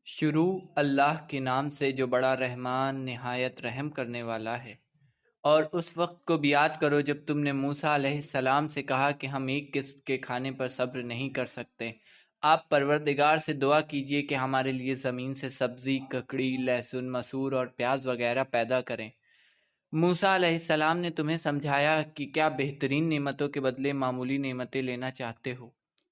شروع اللہ کے نام سے جو بڑا رحمان نہایت رحم کرنے والا ہے۔ اور اس وقت کو بھی یاد کرو جب تم نے موسیٰ علیہ السلام سے کہا کہ ہم ایک قسم کے کھانے پر صبر نہیں کر سکتے۔ آپ پروردگار سے دعا کیجئے کہ ہمارے لیے زمین سے سبزی، ککڑی، لہسن، مسور اور پیاز وغیرہ پیدا کریں۔ موسیٰ علیہ السلام نے تمہیں سمجھایا کہ کیا بہترین نعمتوں کے بدلے معمولی نعمتیں لینا چاہتے ہو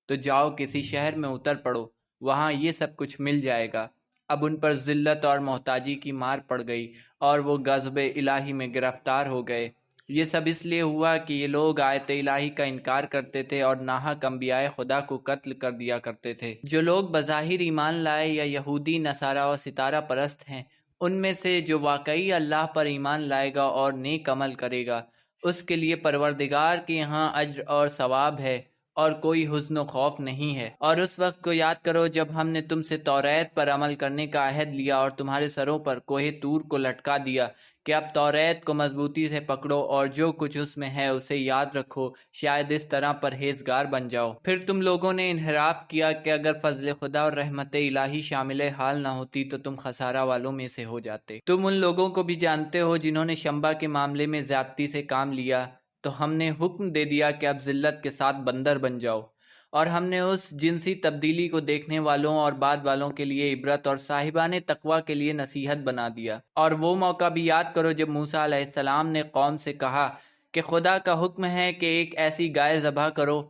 تو جاؤ کسی شہر میں اتر پڑو، وہاں یہ سب کچھ مل جائے گا۔ اب ان پر ذلت اور محتاجی کی مار پڑ گئی اور وہ غضب الہی میں گرفتار ہو گئے۔ یہ سب اس لیے ہوا کہ یہ لوگ آیت الہی کا انکار کرتے تھے اور ناحق انبیاء خدا کو قتل کر دیا کرتے تھے۔ جو لوگ بظاہر ایمان لائے یا یہودی، نصارہ اور ستارہ پرست ہیں، ان میں سے جو واقعی اللہ پر ایمان لائے گا اور نیک عمل کرے گا، اس کے لیے پروردگار کے یہاں اجر اور ثواب ہے اور کوئی حزن و خوف نہیں ہے۔ اور اس وقت کو یاد کرو جب ہم نے تم سے توریت پر عمل کرنے کا عہد لیا اور تمہارے سروں پر کوہ طور کو لٹکا دیا کہ اب توریت کو مضبوطی سے پکڑو اور جو کچھ اس میں ہے اسے یاد رکھو، شاید اس طرح پرہیزگار بن جاؤ۔ پھر تم لوگوں نے انحراف کیا کہ اگر فضل خدا اور رحمت الہی شامل حال نہ ہوتی تو تم خسارہ والوں میں سے ہو جاتے۔ تم ان لوگوں کو بھی جانتے ہو جنہوں نے شمبا کے معاملے میں زیادتی سے کام لیا، تو ہم نے حکم دے دیا کہ اب ذلت کے ساتھ بندر بن جاؤ، اور ہم نے اس جنسی تبدیلی کو دیکھنے والوں اور بعد والوں کے لیے عبرت اور صاحبان تقوی کے لیے نصیحت بنا دیا۔ اور وہ موقع بھی یاد کرو جب موسیٰ علیہ السلام نے قوم سے کہا کہ خدا کا حکم ہے کہ ایک ایسی گائے ذبح کرو،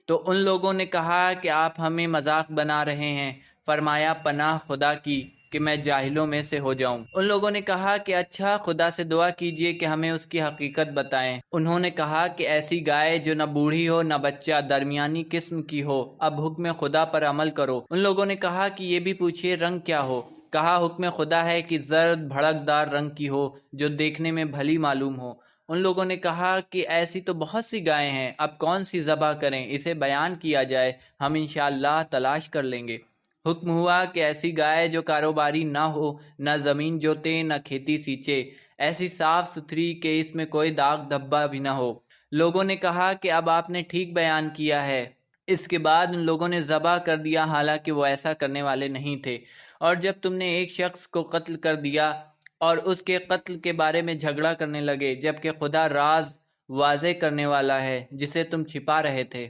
تو ان لوگوں نے کہا کہ آپ ہمیں مذاق بنا رہے ہیں۔ فرمایا پناہ خدا کی کہ میں جاہلوں میں سے ہو جاؤں۔ ان لوگوں نے کہا کہ اچھا، خدا سے دعا کیجئے کہ ہمیں اس کی حقیقت بتائیں۔ انہوں نے کہا کہ ایسی گائے جو نہ بوڑھی ہو نہ بچہ، درمیانی قسم کی ہو۔ اب حکم خدا پر عمل کرو۔ ان لوگوں نے کہا کہ یہ بھی پوچھئے رنگ کیا ہو؟ کہا حکم خدا ہے کہ زرد بھڑکدار رنگ کی ہو جو دیکھنے میں بھلی معلوم ہو۔ ان لوگوں نے کہا کہ ایسی تو بہت سی گائیں ہیں، اب کون سی ذبح کریں؟ اسے بیان کیا جائے، ہم انشاءاللہ تلاش کر لیں گے۔ حکم ہوا کہ ایسی گائے جو کاروباری نہ ہو، نہ زمین جوتے نہ کھیتی سینچے، ایسی صاف ستھری کہ اس میں کوئی داغ دھبا بھی نہ ہو۔ لوگوں نے کہا کہ اب آپ نے ٹھیک بیان کیا ہے۔ اس کے بعد ان لوگوں نے ذبح کر دیا حالانکہ وہ ایسا کرنے والے نہیں تھے۔ اور جب تم نے ایک شخص کو قتل کر دیا اور اس کے قتل کے بارے میں جھگڑا کرنے لگے، جبکہ خدا راز واضح کرنے والا ہے جسے تم چھپا رہے تھے،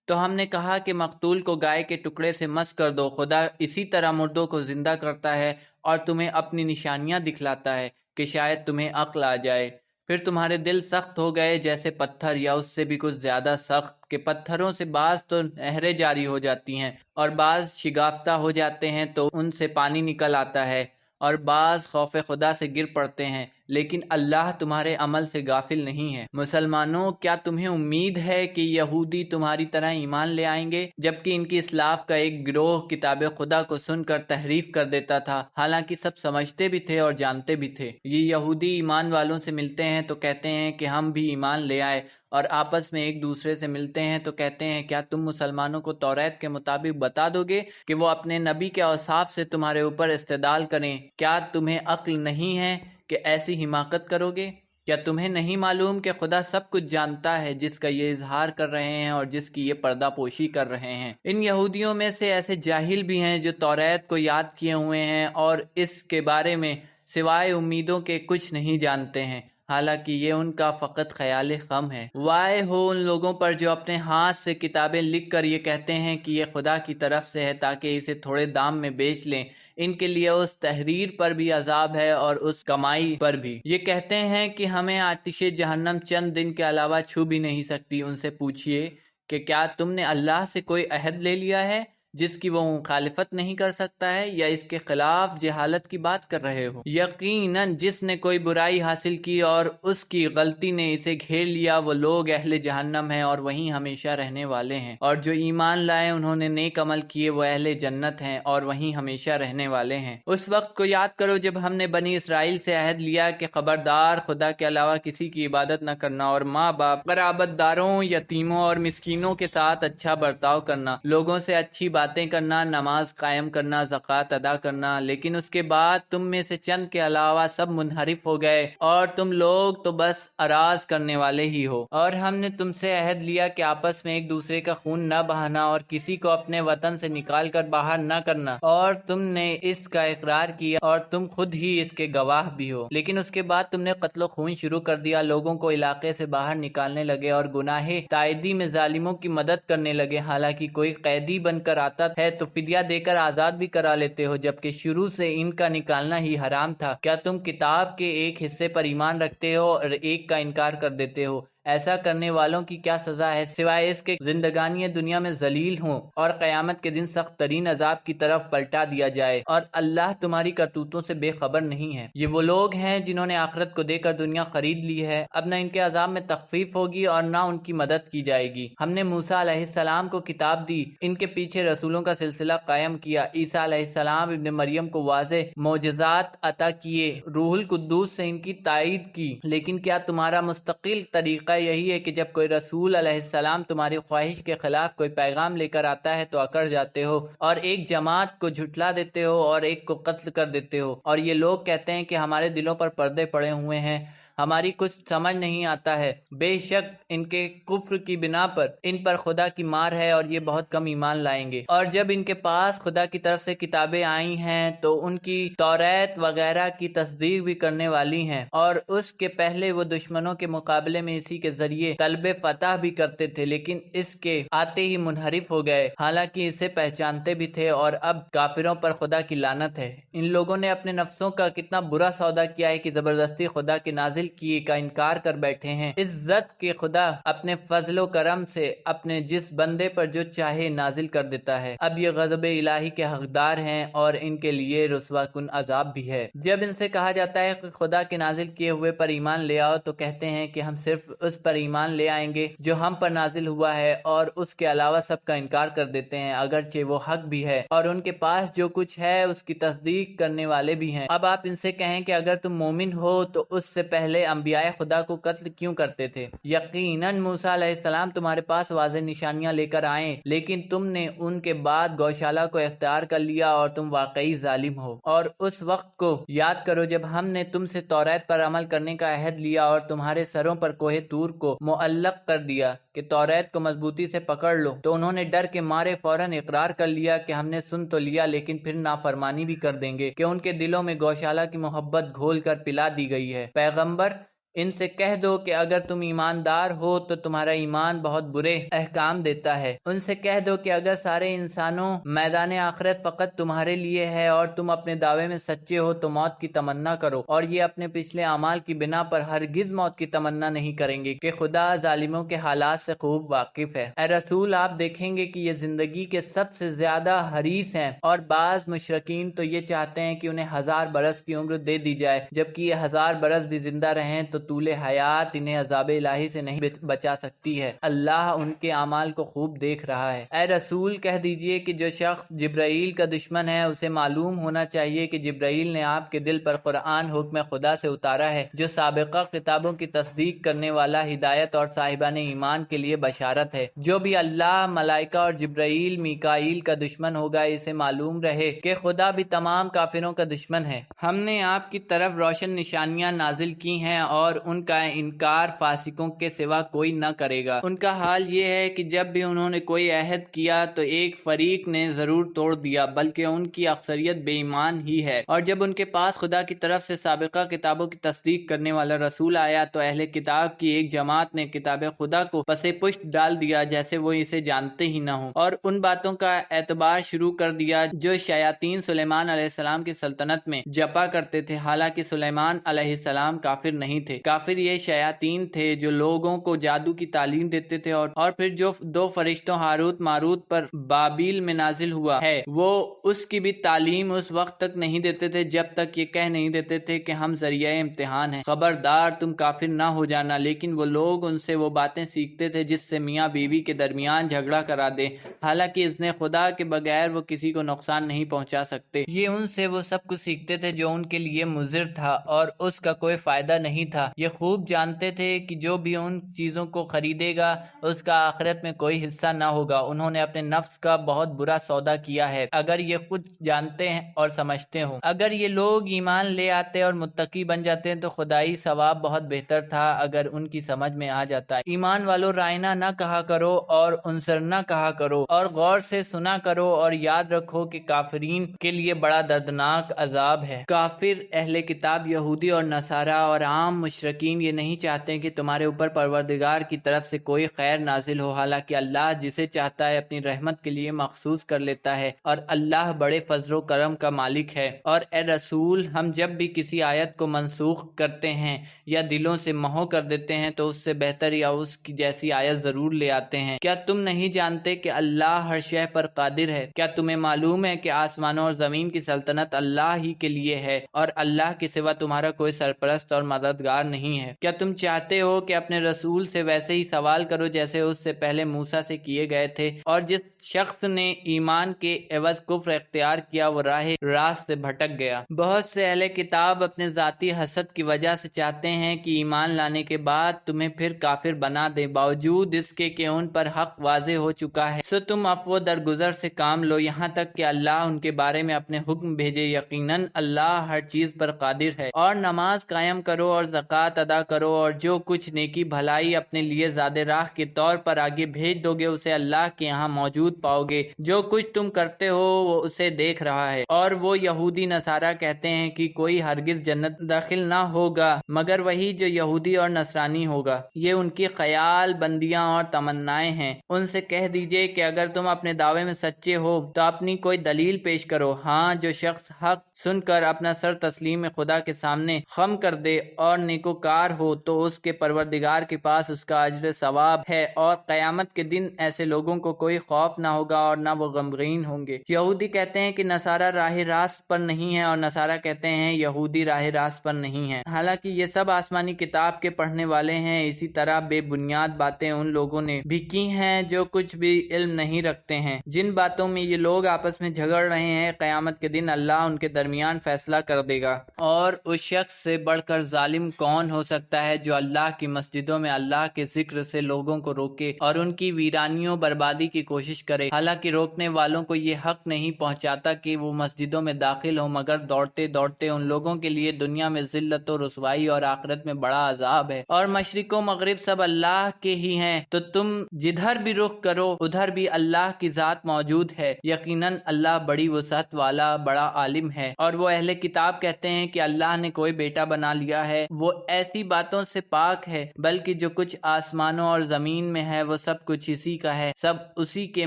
تو ہم نے کہا کہ مقتول کو گائے کے ٹکڑے سے مس کر دو۔ خدا اسی طرح مردوں کو زندہ کرتا ہے اور تمہیں اپنی نشانیاں دکھلاتا ہے کہ شاید تمہیں عقل آ جائے۔ پھر تمہارے دل سخت ہو گئے جیسے پتھر، یا اس سے بھی کچھ زیادہ سخت کہ پتھروں سے بعض تو نہریں جاری ہو جاتی ہیں اور بعض شگافتہ ہو جاتے ہیں تو ان سے پانی نکل آتا ہے، اور بعض خوف خدا سے گر پڑتے ہیں، لیکن اللہ تمہارے عمل سے غافل نہیں ہے۔ مسلمانوں، کیا تمہیں امید ہے کہ یہودی تمہاری طرح ایمان لے آئیں گے جبکہ ان کی اسلاف کا ایک گروہ کتاب خدا کو سن کر تحریف کر دیتا تھا، حالانکہ سب سمجھتے بھی تھے اور جانتے بھی تھے؟ یہ یہودی ایمان والوں سے ملتے ہیں تو کہتے ہیں کہ ہم بھی ایمان لے آئے، اور آپس میں ایک دوسرے سے ملتے ہیں تو کہتے ہیں کیا تم مسلمانوں کو توریت کے مطابق بتا دو گے کہ وہ اپنے نبی کے اوصاف سے تمہارے اوپر استدلال کریں؟ کیا تمہیں عقل نہیں ہے کہ ایسی حماقت کرو گے؟ کیا تمہیں نہیں معلوم کہ خدا سب کچھ جانتا ہے جس کا یہ اظہار کر رہے ہیں اور جس کی یہ پردہ پوشی کر رہے ہیں؟ ان یہودیوں میں سے ایسے جاہل بھی ہیں جو توریت کو یاد کیے ہوئے ہیں اور اس کے بارے میں سوائے امیدوں کے کچھ نہیں جانتے ہیں، حالانکہ یہ ان کا فقط خیال خم ہے۔ وائے ہو ان لوگوں پر جو اپنے ہاتھ سے کتابیں لکھ کر یہ کہتے ہیں کہ یہ خدا کی طرف سے ہے تاکہ اسے تھوڑے دام میں بیچ لیں۔ ان کے لیے اس تحریر پر بھی عذاب ہے اور اس کمائی پر بھی۔ یہ کہتے ہیں کہ ہمیں آتش جہنم چند دن کے علاوہ چھو بھی نہیں سکتی۔ ان سے پوچھئے کہ کیا تم نے اللہ سے کوئی عہد لے لیا ہے جس کی وہ مخالفت نہیں کر سکتا ہے، یا اس کے خلاف جہالت کی بات کر رہے ہو؟ یقیناً جس نے کوئی برائی حاصل کی اور اس کی غلطی نے اسے گھیر لیا، وہ لوگ اہل جہنم ہیں اور وہیں ہمیشہ رہنے والے ہیں، اور جو ایمان لائے انہوں نے نیک عمل کیے وہ اہل جنت ہیں اور وہیں ہمیشہ رہنے والے ہیں۔ اس وقت کو یاد کرو جب ہم نے بنی اسرائیل سے عہد لیا کہ خبردار خدا کے علاوہ کسی کی عبادت نہ کرنا، اور ماں باپ، قرابت داروں، یتیموں اور مسکینوں کے ساتھ اچھا برتاؤ کرنا، لوگوں سے اچھی باتیں کرنا، نماز قائم کرنا، زکوٰۃ ادا کرنا، لیکن اس کے بعد تم میں سے چند کے علاوہ سب منحرف ہو گئے اور تم لوگ تو بس اراض کرنے والے ہی ہو۔ اور ہم نے تم سے عہد لیا کہ آپس میں ایک دوسرے کا خون نہ بہانا اور کسی کو اپنے وطن سے نکال کر باہر نہ کرنا، اور تم نے اس کا اقرار کیا اور تم خود ہی اس کے گواہ بھی ہو۔ لیکن اس کے بعد تم نے قتل و خون شروع کر دیا، لوگوں کو علاقے سے باہر نکالنے لگے اور گناہ تائیدی میں ظالموں کی مدد کرنے لگے۔ حالانکہ کوئی قیدی بن کر آتا ہے تو فدیہ دے کر آزاد بھی کرا لیتے ہو، جبکہ شروع سے ان کا نکالنا ہی حرام تھا۔ کیا تم کتاب کے ایک حصے پر ایمان رکھتے ہو اور ایک کا انکار کر دیتے ہو؟ ایسا کرنے والوں کی کیا سزا ہے سوائے اس کے زندگانی دنیا میں ذلیل ہوں اور قیامت کے دن سخت ترین عذاب کی طرف پلٹا دیا جائے، اور اللہ تمہاری کرتوتوں سے بے خبر نہیں ہے۔ یہ وہ لوگ ہیں جنہوں نے آخرت کو دے کر دنیا خرید لی ہے، اب نہ ان کے عذاب میں تخفیف ہوگی اور نہ ان کی مدد کی جائے گی۔ ہم نے موسیٰ علیہ السلام کو کتاب دی، ان کے پیچھے رسولوں کا سلسلہ قائم کیا، عیسیٰ علیہ السلام ابن مریم کو واضح معجزات عطا کیے، روح القدس سے ان کی تائید کی۔ لیکن کیا تمہارا مستقل طریقہ یہی ہے کہ جب کوئی رسول علیہ السلام تمہاری خواہش کے خلاف کوئی پیغام لے کر آتا ہے تو اکڑ جاتے ہو اور ایک جماعت کو جھٹلا دیتے ہو اور ایک کو قتل کر دیتے ہو؟ اور یہ لوگ کہتے ہیں کہ ہمارے دلوں پر پردے پڑے ہوئے ہیں، ہماری کچھ سمجھ نہیں آتا ہے۔ بے شک ان کے کفر کی بنا پر ان پر خدا کی مار ہے اور یہ بہت کم ایمان لائیں گے۔ اور جب ان کے پاس خدا کی طرف سے کتابیں آئی ہیں تو ان کی توریت وغیرہ کی تصدیق بھی کرنے والی ہیں، اور اس کے پہلے وہ دشمنوں کے مقابلے میں اسی کے ذریعے طلب فتح بھی کرتے تھے، لیکن اس کے آتے ہی منحرف ہو گئے، حالانکہ اسے پہچانتے بھی تھے، اور اب کافروں پر خدا کی لعنت ہے۔ ان لوگوں نے اپنے نفسوں کا کتنا برا سودا کیا ہے کہ زبردستی خدا کے نازل کیے کا انکار کر بیٹھے ہیں۔ عزت کے خدا اپنے فضل و کرم سے اپنے جس بندے پر جو چاہے نازل کر دیتا ہے۔ اب یہ غضب الہی کے حقدار ہیں اور ان کے لیے رسوا کن عذاب بھی ہے۔ جب ان سے کہا جاتا ہے کہ خدا کے نازل کیے ہوئے پر ایمان لے آؤ تو کہتے ہیں کہ ہم صرف اس پر ایمان لے آئیں گے جو ہم پر نازل ہوا ہے، اور اس کے علاوہ سب کا انکار کر دیتے ہیں، اگرچہ وہ حق بھی ہے اور ان کے پاس جو کچھ ہے اس کی تصدیق کرنے والے بھی ہیں۔ اب آپ ان سے کہیں کہ اگر تم مومن ہو تو اس سے پہلے انبیاء خدا کو قتل کیوں کرتے تھے؟ یقیناً موسیٰ علیہ السلام تمہارے پاس واضح نشانیاں لے کر آئیں، لیکن تم نے ان کے بعد گوشالہ کو اختیار کر لیا اور تم واقعی ظالم ہو۔ اور اس وقت کو یاد کرو جب ہم نے تم سے توریت پر عمل کرنے کا عہد لیا اور تمہارے سروں پر کوہ طور کو معلق کر دیا کہ توریت کو مضبوطی سے پکڑ لو، تو انہوں نے ڈر کے مارے فوراً اقرار کر لیا کہ ہم نے سن تو لیا لیکن پھر نافرمانی بھی کر دیں گے، کہ ان کے دلوں میں گوشالہ کی محبت گھول کر پلا دی گئی ہے۔ پیغمبر ان سے کہہ دو کہ اگر تم ایماندار ہو تو تمہارا ایمان بہت برے احکام دیتا ہے۔ ان سے کہہ دو کہ اگر سارے انسانوں میدان آخرت فقط تمہارے لیے ہے اور تم اپنے دعوے میں سچے ہو تو موت کی تمنا کرو، اور یہ اپنے پچھلے اعمال کی بنا پر ہرگز موت کی تمنا نہیں کریں گے، کہ خدا ظالموں کے حالات سے خوب واقف ہے۔ اے رسول، آپ دیکھیں گے کہ یہ زندگی کے سب سے زیادہ حریص ہیں، اور بعض مشرکین تو یہ چاہتے ہیں کہ انہیں 1000 برس کی عمر دے دی جائے، جبکہ یہ 1000 برس بھی زندہ رہیں تو طول حیات انہیں عذاب الہی سے نہیں بچا سکتی ہے۔ اللہ ان کے اعمال کو خوب دیکھ رہا ہے۔ اے رسول، کہہ دیجئے کہ جو شخص جبرائیل کا دشمن ہے اسے معلوم ہونا چاہیے کہ جبرائیل نے آپ کے دل پر قرآن حکم خدا سے اتارا ہے، جو سابقہ کتابوں کی تصدیق کرنے والا، ہدایت اور صاحبان ایمان کے لیے بشارت ہے۔ جو بھی اللہ، ملائکہ اور جبرائیل میکائیل کا دشمن ہوگا، اسے معلوم رہے کہ خدا بھی تمام کافروں کا دشمن ہے۔ ہم نے آپ کی طرف روشن نشانیاں نازل کی ہیں اور ان کا انکار فاسقوں کے سوا کوئی نہ کرے گا۔ ان کا حال یہ ہے کہ جب بھی انہوں نے کوئی عہد کیا تو ایک فریق نے ضرور توڑ دیا، بلکہ ان کی اکثریت بے ایمان ہی ہے۔ اور جب ان کے پاس خدا کی طرف سے سابقہ کتابوں کی تصدیق کرنے والا رسول آیا تو اہل کتاب کی ایک جماعت نے کتاب خدا کو پس پشت ڈال دیا جیسے وہ اسے جانتے ہی نہ ہوں، اور ان باتوں کا اعتبار شروع کر دیا جو شیاطین سلیمان علیہ السلام کی سلطنت میں جپا کرتے تھے، حالانکہ سلیمان علیہ السلام کافر نہیں تھے۔ کافر یہ شیاطین تھے جو لوگوں کو جادو کی تعلیم دیتے تھے، اور پھر جو 2 فرشتوں ہاروت ماروت پر بابیل میں نازل ہوا ہے وہ اس کی بھی تعلیم اس وقت تک نہیں دیتے تھے جب تک یہ کہہ نہیں دیتے تھے کہ ہم ذریعہ امتحان ہیں، خبردار تم کافر نہ ہو جانا۔ لیکن وہ لوگ ان سے وہ باتیں سیکھتے تھے جس سے میاں بیوی کے درمیان جھگڑا کرا دے، حالانکہ اذن خدا کے بغیر وہ کسی کو نقصان نہیں پہنچا سکتے۔ یہ ان سے وہ سب کچھ سیکھتے تھے جو ان کے لیے مضر تھا اور اس کا کوئی فائدہ نہیں تھا، یہ خوب جانتے تھے کہ جو بھی ان چیزوں کو خریدے گا اس کا آخرت میں کوئی حصہ نہ ہوگا۔ انہوں نے اپنے نفس کا بہت برا سودا کیا ہے اگر یہ خود جانتے ہیں اور سمجھتے ہوں۔ اگر یہ لوگ ایمان لے آتے اور متقی بن جاتے تو خدائی ثواب بہت بہتر تھا اگر ان کی سمجھ میں آ جاتا۔ ایمان والو رائنا نہ کہا کرو اور انصر نہ کہا کرو، اور غور سے سنا کرو اور یاد رکھو کہ کافرین کے لیے بڑا دردناک عذاب ہے۔ کافر اہل کتاب یہودی اور نصارہ اور عام مشرکین یہ نہیں چاہتے کہ تمہارے اوپر پروردگار کی طرف سے کوئی خیر نازل ہو، حالانکہ اللہ جسے چاہتا ہے اپنی رحمت کے لیے مخصوص کر لیتا ہے، اور اللہ بڑے فضل و کرم کا مالک ہے۔ اور اے رسول، ہم جب بھی کسی آیت کو منسوخ کرتے ہیں یا دلوں سے محو کر دیتے ہیں تو اس سے بہتر یا اس کی جیسی آیت ضرور لے آتے ہیں۔ کیا تم نہیں جانتے کہ اللہ ہر شے پر قادر ہے؟ کیا تمہیں معلوم ہے کہ آسمانوں اور زمین کی سلطنت اللہ ہی کے لیے ہے اور اللہ کے سوا تمہارا کوئی سرپرست اور مددگار نہیں ہے؟ کیا تم چاہتے ہو کہ اپنے رسول سے ویسے ہی سوال کرو جیسے اس سے پہلے موسیٰ سے کیے گئے تھے؟ اور جس شخص نے ایمان کے عوض کفر اختیار کیا وہ راہ راست سے بھٹک گیا۔ بہت سے اہل کتاب اپنے ذاتی حسد کی وجہ سے چاہتے ہیں کہ ایمان لانے کے بعد تمہیں پھر کافر بنا دیں، باوجود اس کے کہ ان پر حق واضح ہو چکا ہے۔ سو تم عفو درگزر سے کام لو یہاں تک کہ اللہ ان کے بارے میں اپنے حکم بھیجے، یقیناً اللہ ہر چیز پر قادر ہے۔ اور نماز قائم کرو اور زکوٰۃ ادا کرو، اور جو کچھ نیکی بھلائی اپنے لیے زیادہ راہ کے طور پر آگے بھیج دو گے اسے اللہ کے یہاں موجود پاؤ گے۔ جو کچھ تم کرتے ہو وہ اسے دیکھ رہا ہے۔ اور وہ یہودی نصارہ کہتے ہیں کہ کوئی ہرگز جنت داخل نہ ہوگا مگر وہی جو یہودی اور نصرانی ہوگا۔ یہ ان کی خیال بندیاں اور تمنائیں ہیں۔ ان سے کہہ دیجئے کہ اگر تم اپنے دعوے میں سچے ہو تو اپنی کوئی دلیل پیش کرو۔ ہاں، جو شخص حق سن کر اپنا سر تسلیم خدا کے سامنے خم کر دے اور نیکوکار ہو تو اس کے پروردگار کے پاس اس کا اجر ثواب ہے، اور قیامت کے دن ایسے لوگوں کو کوئی خوف نہ ہوگا اور نہ وہ غمگین ہوں گے۔ یہودی کہتے ہیں کہ نصارہ راہ راست پر نہیں ہے، اور نصارہ کہتے ہیں یہودی راہ راست پر نہیں ہے، حالانکہ یہ سب آسمانی کتاب کے پڑھنے والے ہیں۔ اسی طرح بے بنیاد باتیں ان لوگوں نے بھی کی ہیں جو کچھ بھی علم نہیں رکھتے ہیں۔ جن باتوں میں یہ لوگ آپس میں جھگڑ رہے ہیں قیامت کے دن اللہ ان کے درمیان فیصلہ کر دے گا۔ اور اس شخص سے بڑھ کر ظالم کون ہو سکتا ہے جو اللہ کی مسجدوں میں اللہ کے ذکر سے لوگوں کو روکے اور ان کی ویرانیوں بربادی کی کوشش کرے، حالانکہ روکنے والوں کو یہ حق نہیں پہنچاتا کہ وہ مسجدوں میں داخل ہوں، مگر دوڑتے دوڑتے ان لوگوں کے لیے دنیا میں ذلت و رسوائی اور آخرت میں بڑا عذاب ہے۔ اور مشرق و مغرب سب اللہ کے ہی ہیں، تو تم جدھر بھی رخ کرو ادھر بھی اللہ کی ذات موجود ہے، یقیناً اللہ بڑی وسعت والا بڑا عالم ہے۔ اور وہ اہل کتاب کہتے ہیں کہ اللہ نے کوئی بیٹا بنا لیا ہے، وہ ایسی باتوں سے پاک ہے، بلکہ جو کچھ آسمانوں اور زمین میں ہے وہ سب کچھ اسی کا ہے، سب اسی کے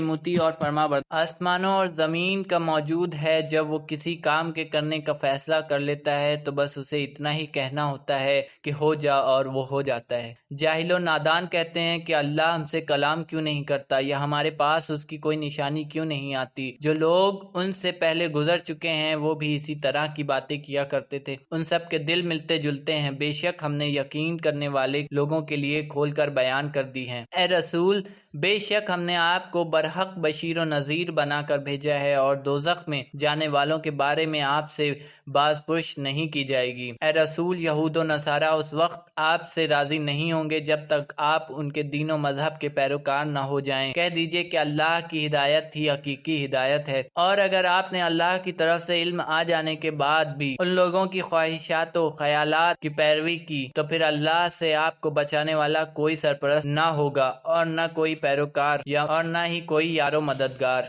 مطیع اور فرما بردار۔ آسمانوں اور زمین کا موجود ہے، جب وہ کسی کام کے کرنے کا فیصلہ کر لیتا ہے تو بس اسے اتنا ہی کہنا ہوتا ہے کہ ہو جا، اور وہ ہو جاتا ہے۔ جاہل و نادان کہتے ہیں کہ اللہ ہم سے کلام کیوں نہیں کرتا، یا ہمارے پاس اس کی کوئی نشانی کیوں نہیں آتی۔ جو لوگ ان سے پہلے گزر چکے ہیں وہ بھی اسی طرح کی باتیں کیا کرتے تھے، ان سب کے دل ملتے جلتے ہیں۔ بے شک ہم نے یقین کرنے والے لوگوں کے لیے کھول کر بیان کر دی ہیں۔ اے رسول، بے شک ہم نے آپ کو برحق بشیر و نذیر بنا کر بھیجا ہے، اور دوزخ میں جانے والوں کے بارے میں آپ سے باز پرس نہیں کی جائے گی۔ اے رسول، یہود و نصارہ اس وقت آپ سے راضی نہیں ہوں گے جب تک آپ ان کے دین و مذہب کے پیروکار نہ ہو جائیں۔ کہہ دیجئے کہ اللہ کی ہدایت ہی حقیقی ہدایت ہے، اور اگر آپ نے اللہ کی طرف سے علم آ جانے کے بعد بھی ان لوگوں کی خواہشات و خیالات کی پیروی کی تو پھر اللہ سے آپ کو بچانے والا کوئی سرپرست نہ ہوگا، اور نہ کوئی پیروکار اور نہ ہی کوئی یار و مددگار۔